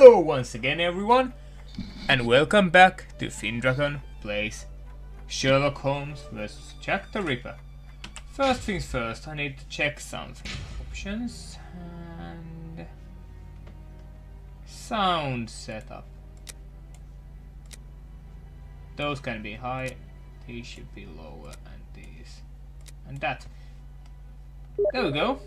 Hello once again everyone, and welcome back to FinDragon plays Sherlock Holmes vs Jack the Ripper. First things first, I need to check something. Options and sound setup. Those can be high, these should be lower, and these and that. There we go.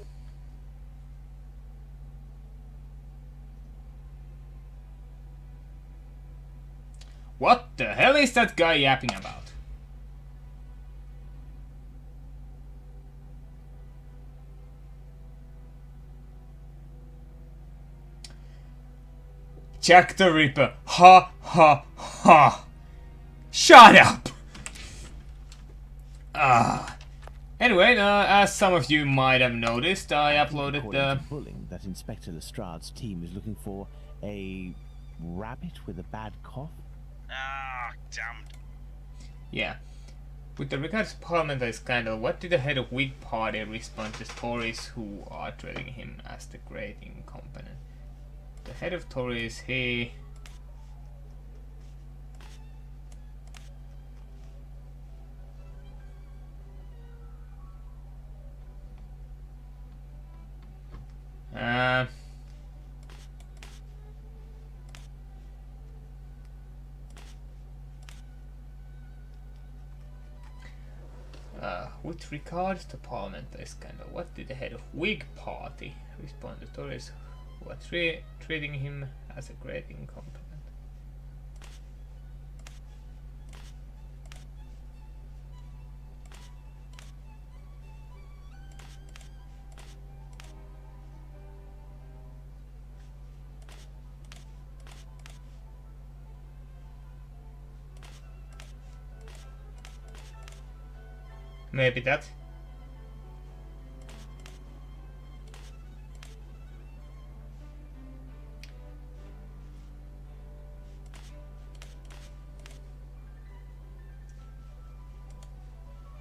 What the hell is that guy yapping about? Jack the Ripper. Ha ha ha. Shut up! Anyway, as some of you might have noticed, I uploaded the... bullying that Inspector Lestrade's team is looking for a rabbit with a bad cough. Ah, damned. Yeah. With the regards to parliamentary scandal, what did the head of Whig Party respond to Tories who are treating him as the great incompetent? The head of Tories, he... with regards to parliamentary scandal, what did the head of Whig Party respond to Tories who are treating him as a great incompetent? Maybe that.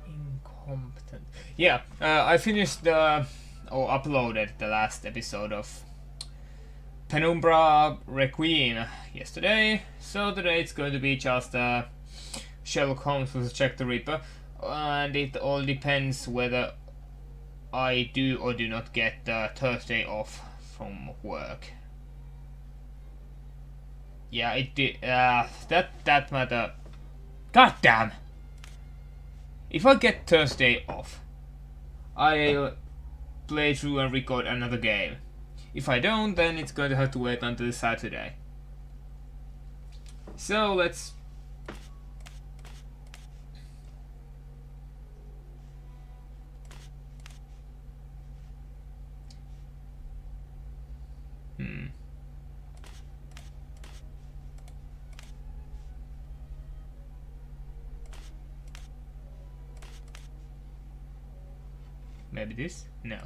Incompetent. Yeah, I finished or uploaded the last episode of Penumbra Requiem yesterday, so today it's going to be just Sherlock Holmes vs Jack the Ripper. And it all depends whether I do or do not get Thursday off from work. Yeah, it did. That matter. God damn! If I get Thursday off, I'll play through and record another game. If I don't, then it's going to have to wait until Saturday. So let's. Maybe this? No.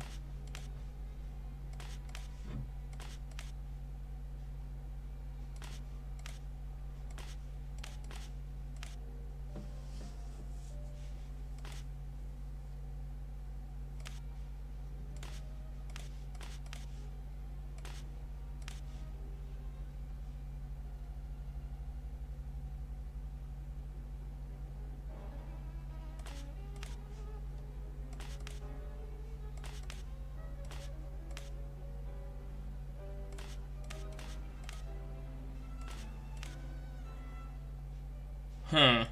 Huh.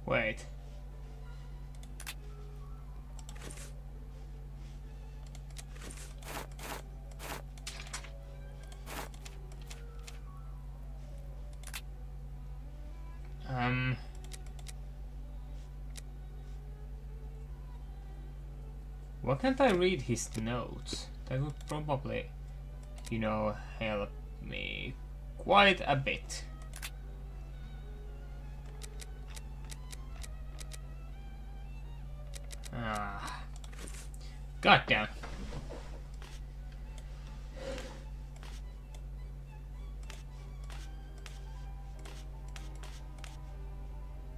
Wait. Why can't I read his notes? That would probably, you know, help me quite a bit. God damn.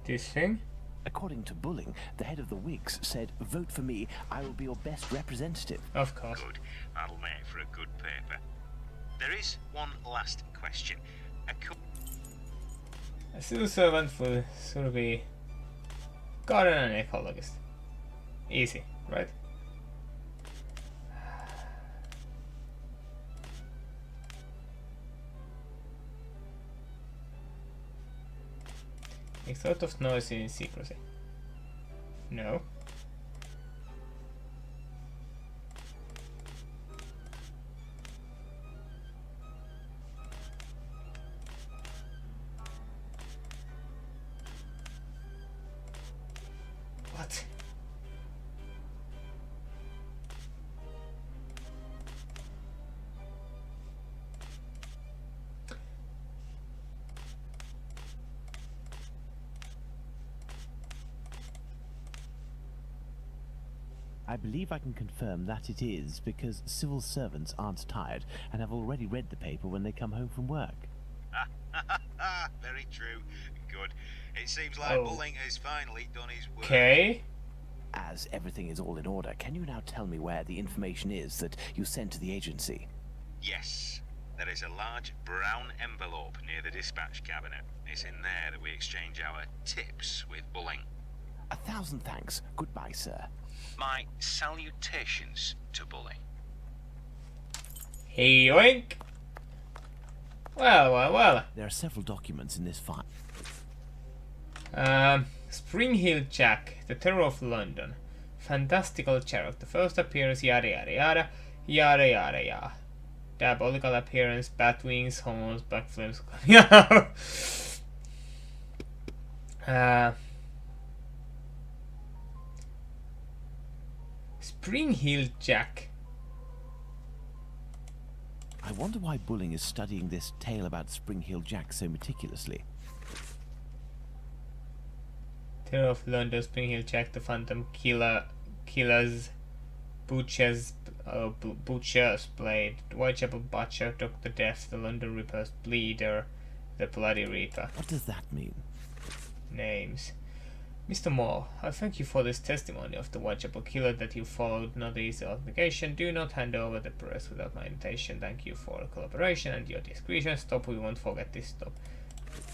This thing? According to Bulling, the head of the Whigs said, "Vote for me, I will be your best representative." Of course. Good. That'll make for a good paper. There is one last question. A civil servant will soon be garden and ecologist. Easy, right? Makes a lot of noise in secrecy. No. What? I believe I can confirm that it is because civil servants aren't tired and have already read the paper when they come home from work. Very true. Good. It seems like Bulling has finally done his work. Okay. As everything is all in order, can you now tell me where the information is that you sent to the agency? Yes. There is a large brown envelope near the dispatch cabinet. It's in there that we exchange our tips with Bulling. 1,000 thanks. Goodbye, sir. My salutations to Bulling. Hey, yoink. Well. There are several documents in this file. Springheeled Jack, the Terror of London. Fantastical character. First appearance, yada yada yada. Yada yada yada. Diabolical appearance, bat wings, horns, backflips. Springheeled Jack. I wonder why Bulling is studying this tale about Springheeled Jack so meticulously. Terror of London, Springheeled Jack, the Phantom Killer's Butcher's Blade, Whitechapel Butcher, Dr. Death, the London Ripper's Bleeder, the Bloody Reaper. What does that mean? Names. Mr. Moore, I thank you for this testimony of the Whitechapel Killer that you followed not easy obligation. Do not hand over the press without my invitation. Thank you for collaboration and your discretion. Stop, we won't forget this. Stop.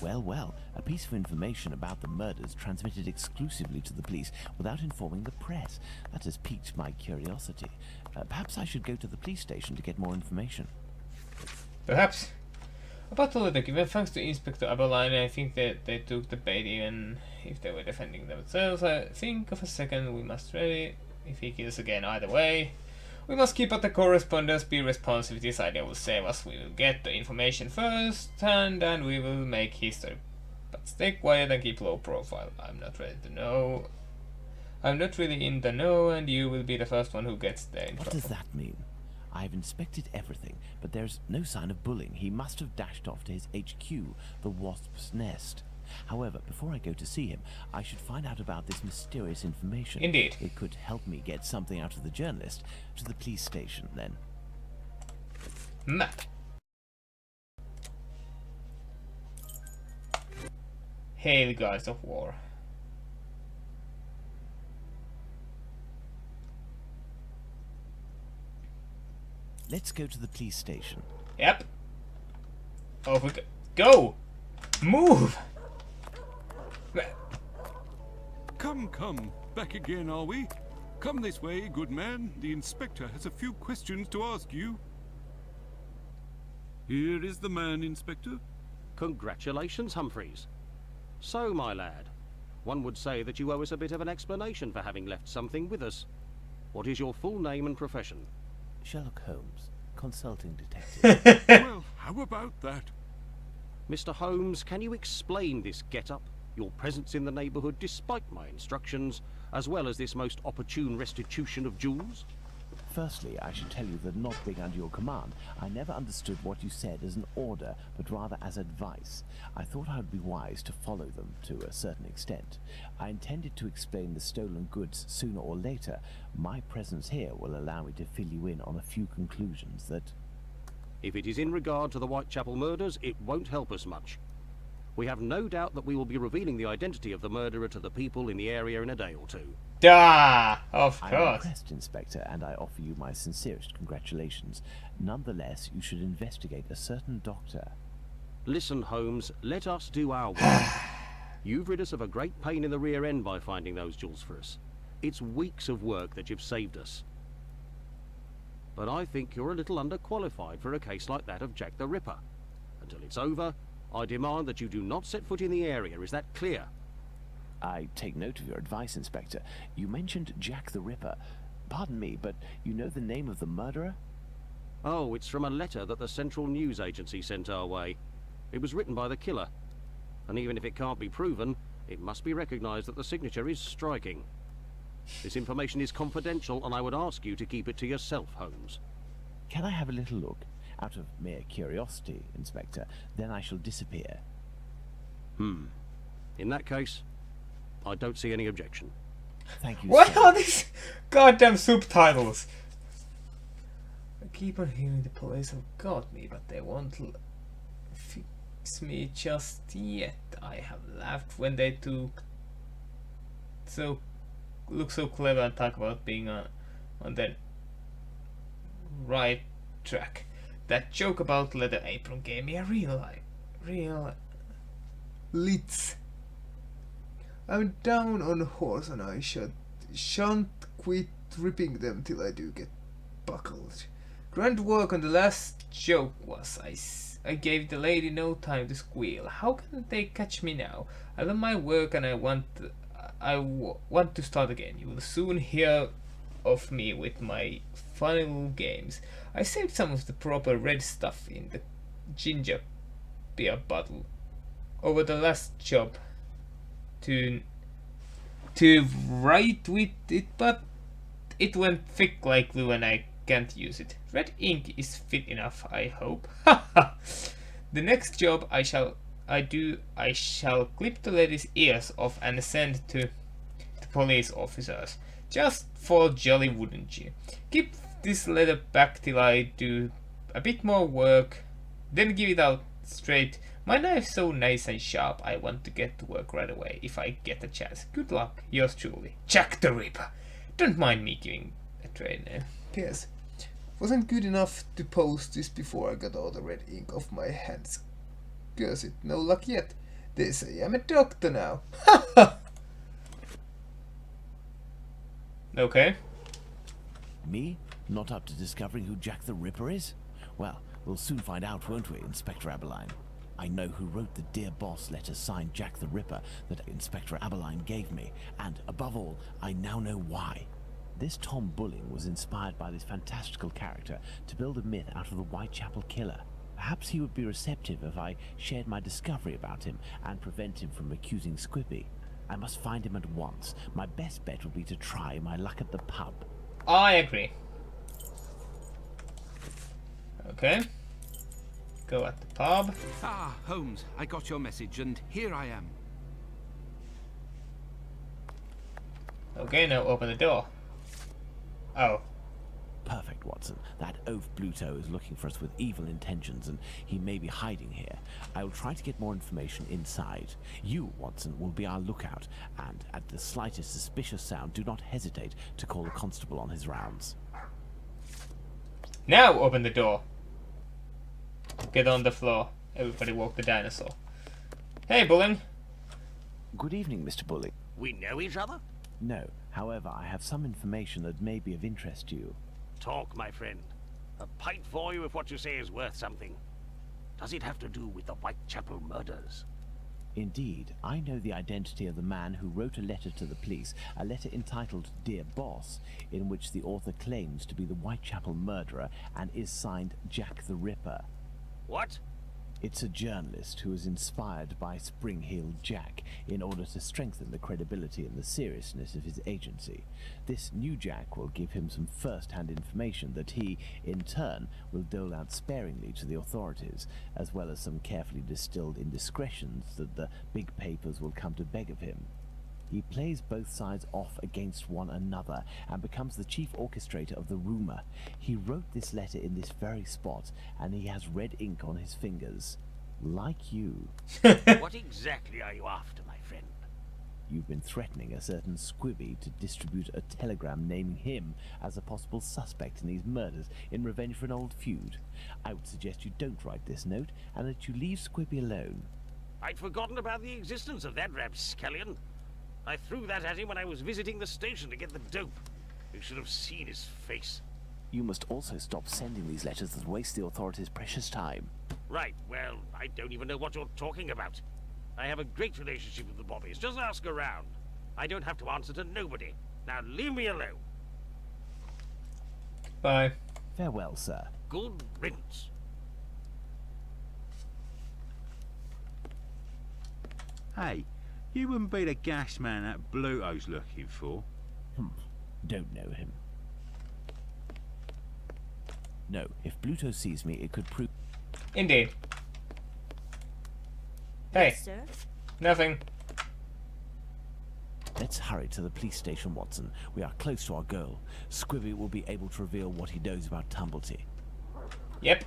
Well, a piece of information about the murders transmitted exclusively to the police without informing the press. That has piqued my curiosity. Perhaps I should go to the police station to get more information. Perhaps. About the letter given thanks to Inspector Abberline, I think that they took the bait even if they were defending themselves. I think of a second, we must ready if he kills again either way. We must keep up the correspondence, be responsive. This idea will save us. We will get the information first and then we will make history. But stay quiet and keep low profile. I'm not ready to know. I'm not really in the know and you will be the first one who gets there in trouble. What does that mean? I've inspected everything, but there's no sign of Bulling. He must have dashed off to his HQ, the Wasp's Nest. However, before I go to see him, I should find out about this mysterious information. Indeed. It could help me get something out of the journalist. To the police station, then. Map. Hail, gods of war. Let's go to the police station. Yep. Over we go. Move. Come. Back again, are we? Come this way, good man. The inspector has a few questions to ask you. Here is the man, Inspector. Congratulations, Humphries. So, my lad, one would say that you owe us a bit of an explanation for having left something with us. What is your full name and profession? Sherlock Holmes, consulting detective. Well, how about that? Mr. Holmes, can you explain this get-up, your presence in the neighbourhood despite my instructions, as well as this most opportune restitution of jewels? Firstly, I should tell you that not being under your command, I never understood what you said as an order, but rather as advice. I thought I would be wise to follow them to a certain extent. I intended to explain the stolen goods sooner or later. My presence here will allow me to fill you in on a few conclusions that... If it is in regard to the Whitechapel murders, it won't help us much. We have no doubt that we will be revealing the identity of the murderer to the people in the area in a day or two. Of I'm course. impressed, Inspector, and I offer you my sincerest congratulations. Nonetheless, you should investigate a certain doctor. Listen, Holmes, let us do our work. You've rid us of a great pain in the rear end by finding those jewels for us. It's weeks of work that you've saved us. But I think you're a little underqualified for a case like that of Jack the Ripper. Until it's over, I demand that you do not set foot in the area. Is that clear? I take note of your advice, Inspector. You mentioned Jack the Ripper. Pardon me, but you know the name of the murderer? Oh, it's from a letter that the Central News Agency sent our way. It was written by the killer. And even if it can't be proven, it must be recognized that the signature is striking. This information is confidential, and I would ask you to keep it to yourself, Holmes. Can I have a little look? Out of mere curiosity, Inspector. Then I shall disappear. In that case, I don't see any objection. Thank you, What sir. are these goddamn subtitles? I keep on hearing the police have got me, but they won't fix me just yet. I have laughed when they look so clever and talk about being on the right track. That joke about leather apron gave me a real litz. I'm down on a horse and I shan't quit ripping them till I do get buckled. Grand work on the last joke was I gave the lady no time to squeal. How can they catch me now? I love my work and I want to start again. You will soon hear of me with my funny little games. I saved some of the proper red stuff in the ginger beer bottle over the last job to write with it, but it went thick like glue and I can't use it. Red ink is fit enough, I hope. The next job I shall clip the lady's ears off and send to the police officers. Just for jolly, wouldn't you? Keep this letter back till I do a bit more work, then give it out straight. My knife's so nice and sharp, I want to get to work right away if I get a chance. Good luck, yours truly, Jack the Ripper. Don't mind me giving a trade name. P.S. Wasn't good enough to post this before I got all the red ink off my hands. Curse it, no luck yet. They say I'm a doctor now. Okay. Me? Not up to discovering who Jack the Ripper is? Well, we'll soon find out, won't we, Inspector Abberline? I know who wrote the Dear Boss letter signed Jack the Ripper that Inspector Abberline gave me, and above all, I now know why. This Tom Bulling was inspired by this fantastical character to build a myth out of the Whitechapel killer. Perhaps he would be receptive if I shared my discovery about him and prevent him from accusing Squippy. I must find him at once. My best bet would be to try my luck at the pub. I agree. Okay. Go at the pub. Ah, Holmes, I got your message, and here I am. Okay, now open the door. Oh. Perfect, Watson. That oaf Bluto is looking for us with evil intentions, and he may be hiding here. I will try to get more information inside. You, Watson, will be our lookout, and at the slightest suspicious sound, do not hesitate to call a constable on his rounds. Now open the door. Get on the floor. Everybody walk the dinosaur. Hey, Bulling. Good evening, Mr. Bulling. We know each other? No, however, I have some information that may be of interest to you. Talk, my friend. A pint for you if what you say is worth something. Does it have to do with the Whitechapel murders? Indeed, I know the identity of the man who wrote a letter to the police, a letter entitled Dear Boss, in which the author claims to be the Whitechapel murderer and is signed Jack the Ripper. What? It's a journalist who is inspired by Springheeled Jack in order to strengthen the credibility and the seriousness of his agency. This new Jack will give him some first-hand information that he, in turn, will dole out sparingly to the authorities, as well as some carefully distilled indiscretions that the big papers will come to beg of him. He plays both sides off against one another and becomes the chief orchestrator of the rumor. He wrote this letter in this very spot, and he has red ink on his fingers. Like you. What exactly are you after, my friend? You've been threatening a certain Squibby to distribute a telegram naming him as a possible suspect in these murders in revenge for an old feud. I would suggest you don't write this note and that you leave Squibby alone. I'd forgotten about the existence of that rapscallion. I threw that at him when I was visiting the station to get the dope. You should have seen his face. You must also stop sending these letters that waste the authorities' precious time. Right, well, I don't even know what you're talking about. I have a great relationship with the Bobbies. Just ask around. I don't have to answer to nobody. Now leave me alone. Bye. Farewell, sir. Good riddance. Hey, you wouldn't be the gas man that Bluto's looking for. Don't know him. No, if Bluto sees me, it could prove... Indeed. Hey, Yes, sir. nothing. Let's hurry to the police station, Watson. We are close to our goal. Squibby will be able to reveal what he knows about Tumblety. Yep.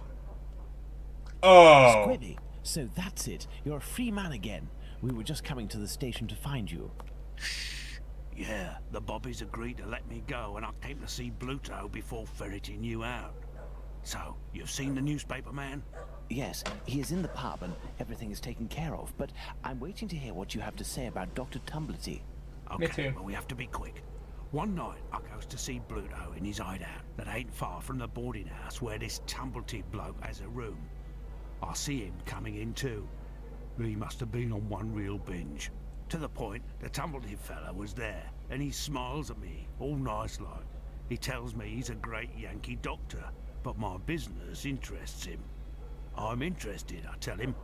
Oh. Squibby! So that's it. You're a free man again. We were just coming to the station to find you. Yeah, the Bobbies agreed to let me go, and I came to see Bluto before ferreting you out. So, you've seen the newspaper man? Yes, he is in the pub and everything is taken care of, but I'm waiting to hear what you have to say about Dr. Tumblety. Me Okay, too. well, we have to be quick. One night, I goes to see Bluto in his hideout that ain't far from the boarding house where this Tumblety bloke has a room. I see him coming in too. He must have been on one real binge. To the point, the Tumblety fella was there, and he smiles at me, all nice like. He tells me he's a great Yankee doctor, but my business interests him. I'm interested, I tell him,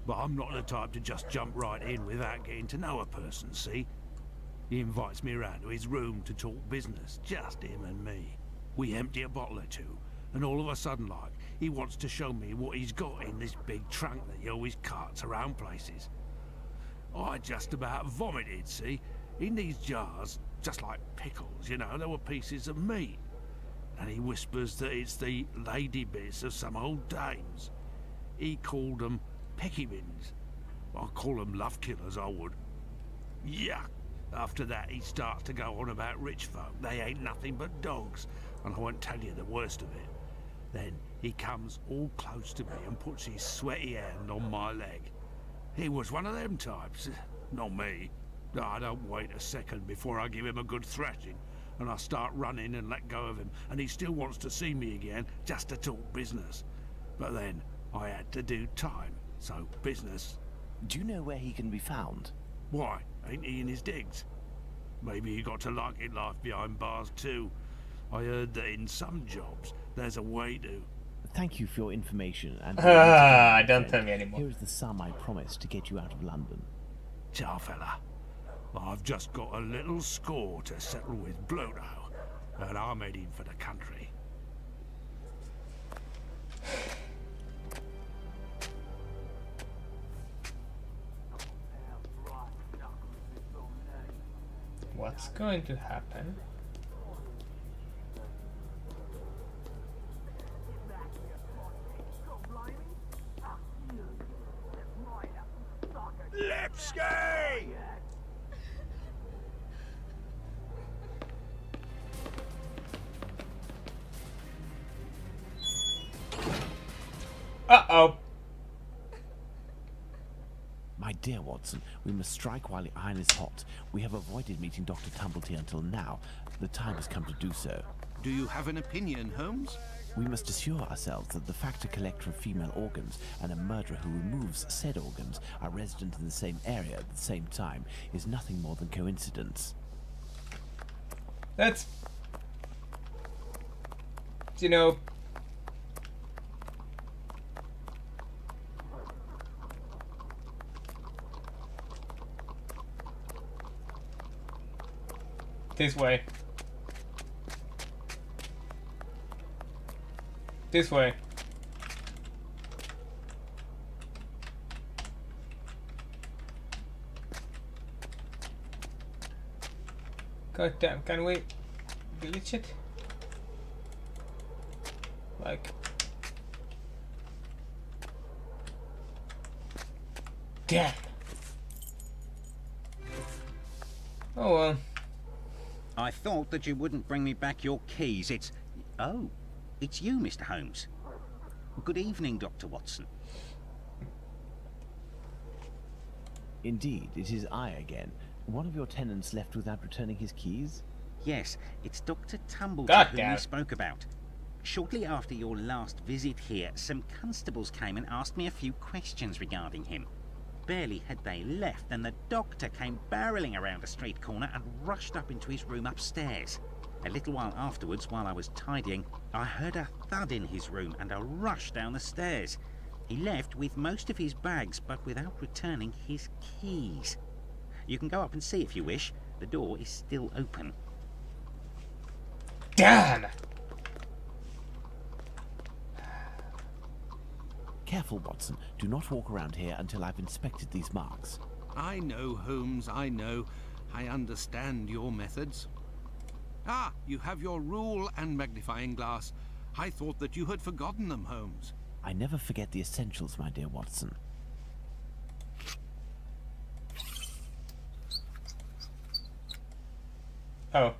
but I'm not the type to just jump right in without getting to know a person, see? He invites me around to his room to talk business, just him and me. We empty a bottle or two, and all of a sudden, like, he wants to show me what he's got in this big trunk that he always carts around places. I just about vomited, see? In these jars, just like pickles, you know, there were pieces of meat. And he whispers that it's the lady bits of some old dames. He called them peckymins. I call them love killers, I would. Yuck! After that, he starts to go on about rich folk. They ain't nothing but dogs, and I won't tell you the worst of it. Then he comes all close to me and puts his sweaty hand on my leg. He was one of them types, not me. I don't wait a second before I give him a good thrashing, and I start running and let go of him, and he still wants to see me again just to talk business. But then I had to do time, so business. Do you know where he can be found? Why, ain't he in his digs? Maybe he got to liking life behind bars too. I heard that in some jobs there's a way to. Thank you for your information, and... Don't tell me anymore. Here is the sum I promised to get you out of London. Ciao, fella. I've just got a little score to settle with Bluto, and I'm heading for the country. What's going to happen? Lipski! Uh-oh. My dear Watson, we must strike while the iron is hot. We have avoided meeting Dr. Tumblety until now. The time has come to do so. Do you have an opinion, Holmes? We must assure ourselves that the factor collector of female organs and a murderer who removes said organs are resident in the same area at the same time is nothing more than coincidence. That's... You know... This way. This way. God damn, can we glitch it? Like... Damn. Oh well. I thought that you wouldn't bring me back your keys. Oh, it's you, Mr. Holmes. Good evening, Dr. Watson. Indeed, it is I again. One of your tenants left without returning his keys? Yes, it's Dr. Tumblety whom Goddamn. we spoke about. Shortly after your last visit here, some constables came and asked me a few questions regarding him. Barely had they left than the doctor came barreling around a street corner and rushed up into his room upstairs. A little while afterwards, while I was tidying, I heard a thud in his room and a rush down the stairs. He left with most of his bags, but without returning his keys. You can go up and see if you wish. The door is still open. Damn! Careful, Watson. Do not walk around here until I've inspected these marks. I know, Holmes, I know. I understand your methods. Ah, you have your rule and magnifying glass. I thought that you had forgotten them, Holmes. I never forget the essentials, my dear Watson. Oh.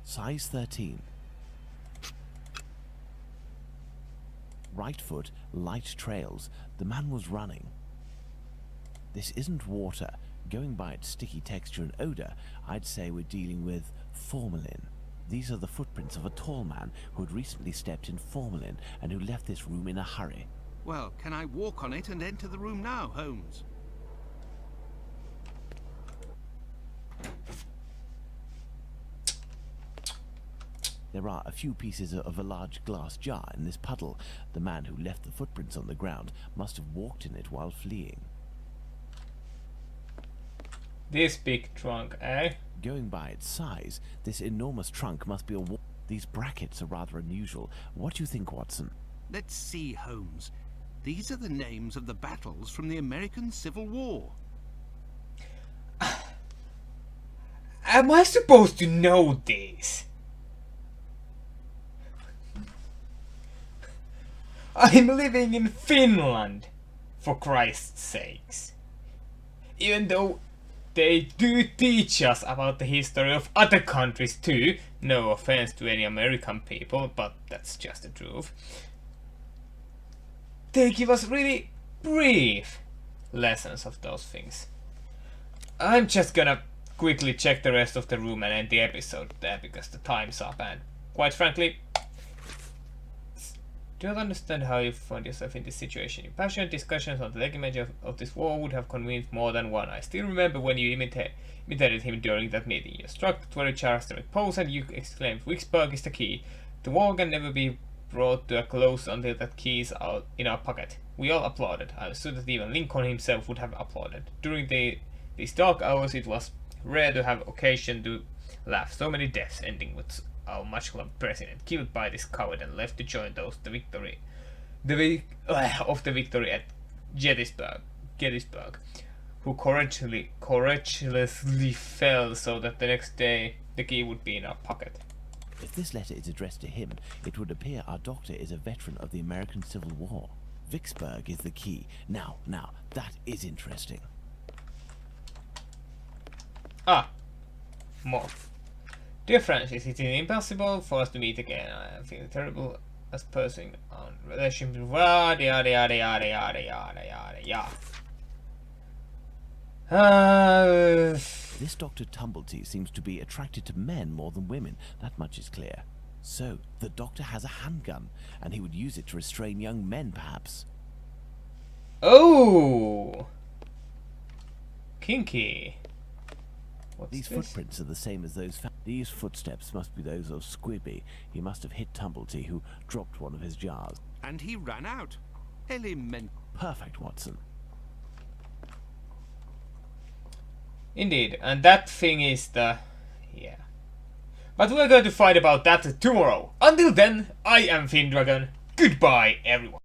Size 13. Right foot, light trails. The man was running. This isn't water. Going by its sticky texture and odor, I'd say we're dealing with formalin. These are the footprints of a tall man who had recently stepped in formalin and who left this room in a hurry. Well, can I walk on it and enter the room now, Holmes? There are a few pieces of a large glass jar in this puddle. The man who left the footprints on the ground must have walked in it while fleeing. This big trunk, eh? Going by its size, this enormous trunk must be a These brackets are rather unusual. What do you think, Watson? Let's see, Holmes. These are the names of the battles from the American Civil War. Am I supposed to know this? I'm living in Finland, for Christ's sakes. Even though they do teach us about the history of other countries too. No offense to any American people, but that's just the truth. They give us really brief lessons of those things. I'm just gonna quickly check the rest of the room and end the episode there because the time's up, and quite frankly, do not understand how you find yourself in this situation. Your passionate discussions on the legitimate of this war would have convinced more than one. I still remember when you imitated him during that meeting. You struck the very characteristic pose and you exclaimed, "Vicksburg is the key. The war can never be brought to a close until that key is out in our pocket." We all applauded. I was sure that even Lincoln himself would have applauded. During these dark hours it was rare to have occasion to laugh. So many deaths ending with our much-loved president killed by this coward and left to join those of the victory at Gettysburg, who courageously fell so that the next day the key would be in our pocket. If this letter is addressed to him, it would appear our doctor is a veteran of the American Civil War. Vicksburg is the key. Now, that is interesting. Ah, more. Dear Francis, it is impossible for us to meet again. I am feeling terrible as person on relationship. Yada yada yada yada yada yada yada. This Dr. Tumblety seems to be attracted to men more than women. That much is clear. So, the doctor has a handgun, and he would use it to restrain young men, perhaps. Oh! Kinky. What's These this? footprints are the same as those. These footsteps must be those of Squibby. He must have hit Tumblety, who dropped one of his jars. And he ran out. Element. Perfect, Watson. Indeed, and that thing is the... yeah. But we're going to fight about that tomorrow. Until then, I am FinDragon. Goodbye, everyone.